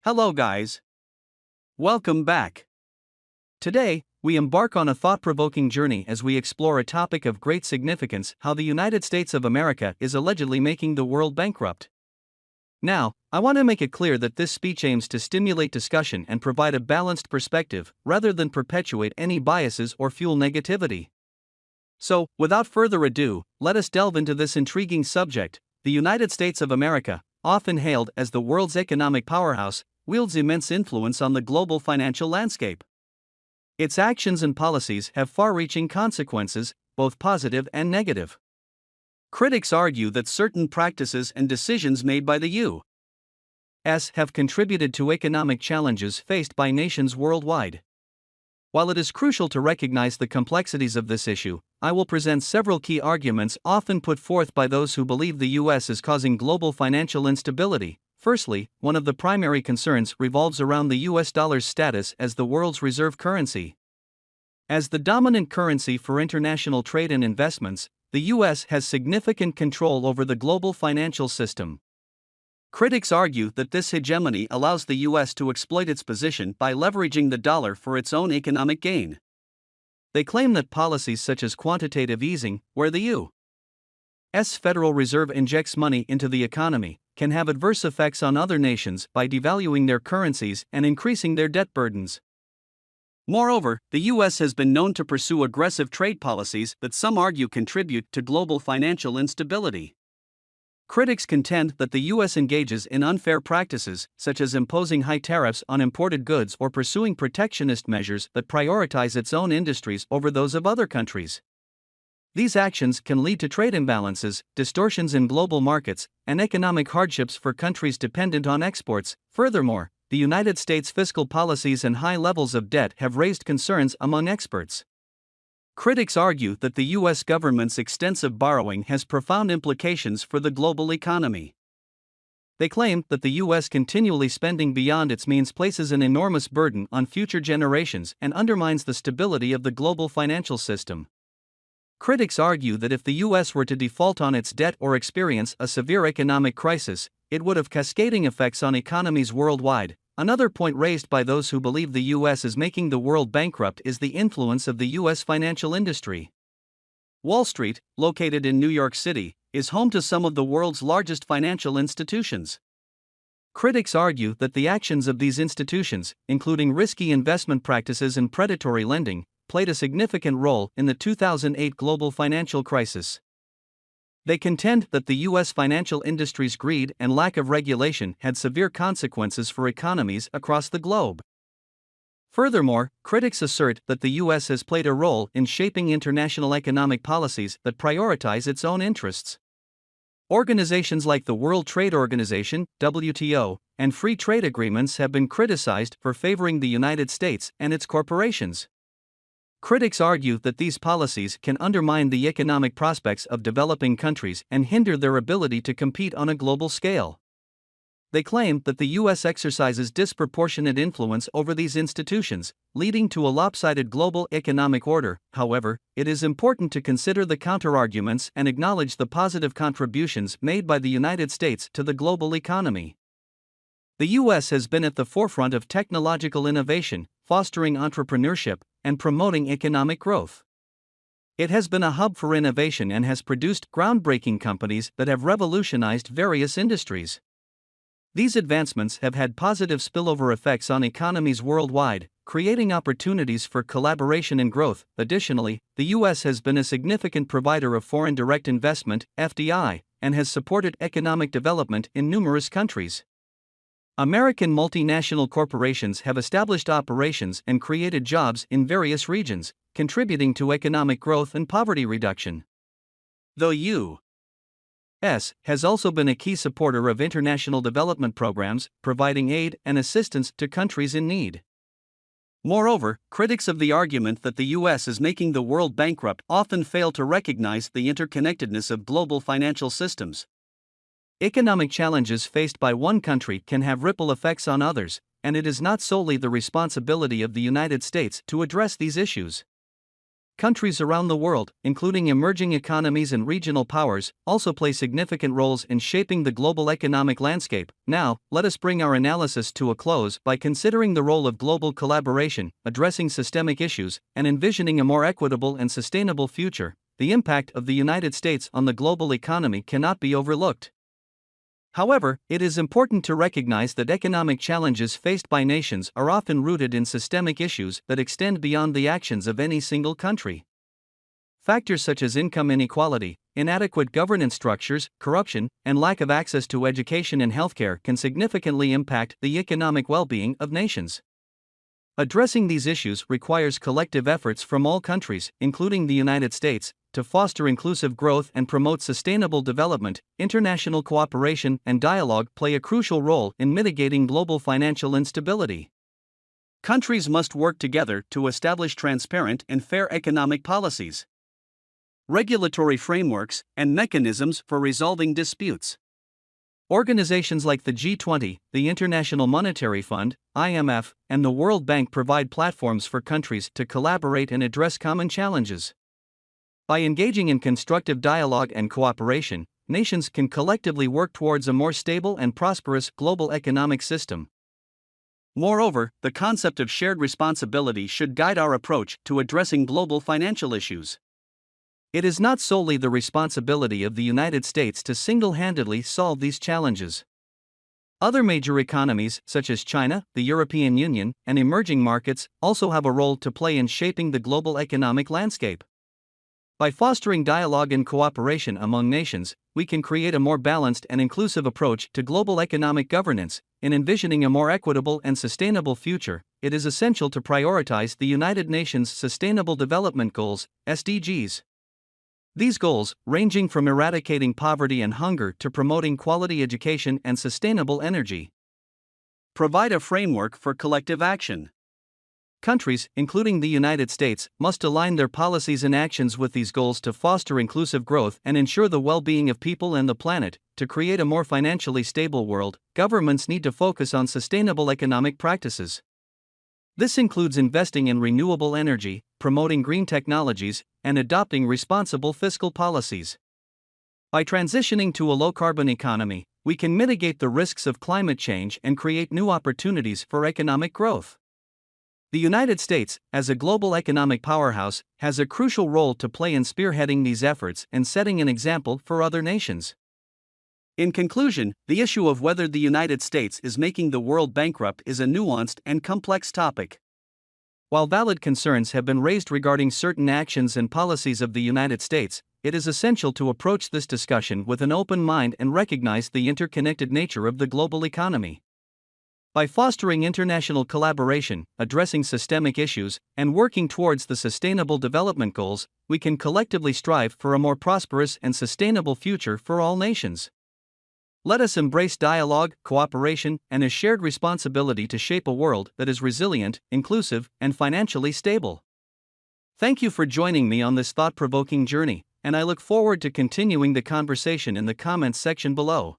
Hello, guys. Welcome back. Today, we embark on a thought provoking journey as we explore a topic of great significance: how the United States of America is allegedly making the world bankrupt. Now, I want to make it clear that this speech aims to stimulate discussion and provide a balanced perspective, rather than perpetuate any biases or fuel negativity. So, without further ado, let us delve into this intriguing subject. The United States of America, often hailed as the world's economic powerhouse, wields immense influence on the global financial landscape. Its actions and policies have far-reaching consequences, both positive and negative. Critics argue that certain practices and decisions made by the U.S. have contributed to economic challenges faced by nations worldwide. While it is crucial to recognize the complexities of this issue, I will present several key arguments often put forth by those who believe the U.S. is causing global financial instability. Firstly, one of the primary concerns revolves around the US dollar's status as the world's reserve currency. As the dominant currency for international trade and investments, the US has significant control over the global financial system. Critics argue that this hegemony allows the US to exploit its position by leveraging the dollar for its own economic gain. They claim that policies such as quantitative easing, where the U.S. Federal Reserve injects money into the economy, can have adverse effects on other nations by devaluing their currencies and increasing their debt burdens. Moreover, the U.S. has been known to pursue aggressive trade policies that some argue contribute to global financial instability. Critics contend that the U.S. engages in unfair practices, such as imposing high tariffs on imported goods or pursuing protectionist measures that prioritize its own industries over those of other countries. These actions can lead to trade imbalances, distortions in global markets, and economic hardships for countries dependent on exports. Furthermore, the United States' fiscal policies and high levels of debt have raised concerns among experts. Critics argue that the U.S. government's extensive borrowing has profound implications for the global economy. They claim that the U.S. continually spending beyond its means places an enormous burden on future generations and undermines the stability of the global financial system. Critics argue that if the U.S. were to default on its debt or experience a severe economic crisis, it would have cascading effects on economies worldwide. Another point raised by those who believe the U.S. is making the world bankrupt is the influence of the U.S. financial industry. Wall Street, located in New York City, is home to some of the world's largest financial institutions. Critics argue that the actions of these institutions, including risky investment practices and predatory lending, played a significant role in the 2008 global financial crisis. They contend that the U.S. financial industry's greed and lack of regulation had severe consequences for economies across the globe. Furthermore, critics assert that the U.S. has played a role in shaping international economic policies that prioritize its own interests. Organizations like the World Trade Organization, WTO, and free trade agreements have been criticized for favoring the United States and its corporations. Critics argue that these policies can undermine the economic prospects of developing countries and hinder their ability to compete on a global scale. They claim that the U.S. exercises disproportionate influence over these institutions, leading to a lopsided global economic order. However, it is important to consider the counterarguments and acknowledge the positive contributions made by the United States to the global economy. The U.S. has been at the forefront of technological innovation, fostering entrepreneurship, and promoting economic growth. It has been a hub for innovation and has produced groundbreaking companies that have revolutionized various industries. These advancements have had positive spillover effects on economies worldwide, creating opportunities for collaboration and growth. Additionally, the U.S. has been a significant provider of foreign direct investment, FDI, and has supported economic development in numerous countries. American multinational corporations have established operations and created jobs in various regions, contributing to economic growth and poverty reduction. The U.S. has also been a key supporter of international development programs, providing aid and assistance to countries in need. Moreover, critics of the argument that the U.S. is making the world bankrupt often fail to recognize the interconnectedness of global financial systems. Economic challenges faced by one country can have ripple effects on others, and it is not solely the responsibility of the United States to address these issues. Countries around the world, including emerging economies and regional powers, also play significant roles in shaping the global economic landscape. Now, let us bring our analysis to a close by considering the role of global collaboration, addressing systemic issues, and envisioning a more equitable and sustainable future. The impact of the United States on the global economy cannot be overlooked. However, it is important to recognize that economic challenges faced by nations are often rooted in systemic issues that extend beyond the actions of any single country. Factors such as income inequality, inadequate governance structures, corruption, and lack of access to education and healthcare can significantly impact the economic well-being of nations. Addressing these issues requires collective efforts from all countries, including the United States, to foster inclusive growth and promote sustainable development. International cooperation and dialogue play a crucial role in mitigating global financial instability. Countries must work together to establish transparent and fair economic policies, regulatory frameworks, and mechanisms for resolving disputes. Organizations like the G20, the International Monetary Fund, IMF, and the World Bank provide platforms for countries to collaborate and address common challenges. By engaging in constructive dialogue and cooperation, nations can collectively work towards a more stable and prosperous global economic system. Moreover, the concept of shared responsibility should guide our approach to addressing global financial issues. It is not solely the responsibility of the United States to single-handedly solve these challenges. Other major economies, such as China, the European Union, and emerging markets, also have a role to play in shaping the global economic landscape. By fostering dialogue and cooperation among nations, we can create a more balanced and inclusive approach to global economic governance. In envisioning a more equitable and sustainable future, it is essential to prioritize the United Nations Sustainable Development Goals, SDGs. These goals, ranging from eradicating poverty and hunger to promoting quality education and sustainable energy, provide a framework for collective action. Countries, including the United States, must align their policies and actions with these goals to foster inclusive growth and ensure the well-being of people and the planet. To create a more financially stable world, governments need to focus on sustainable economic practices. This includes investing in renewable energy, promoting green technologies, and adopting responsible fiscal policies. By transitioning to a low-carbon economy, we can mitigate the risks of climate change and create new opportunities for economic growth. The United States, as a global economic powerhouse, has a crucial role to play in spearheading these efforts and setting an example for other nations. In conclusion, the issue of whether the United States is making the world bankrupt is a nuanced and complex topic. While valid concerns have been raised regarding certain actions and policies of the United States, it is essential to approach this discussion with an open mind and recognize the interconnected nature of the global economy. By fostering international collaboration, addressing systemic issues, and working towards the Sustainable Development Goals, we can collectively strive for a more prosperous and sustainable future for all nations. Let us embrace dialogue, cooperation, and a shared responsibility to shape a world that is resilient, inclusive, and financially stable. Thank you for joining me on this thought-provoking journey, and I look forward to continuing the conversation in the comments section below.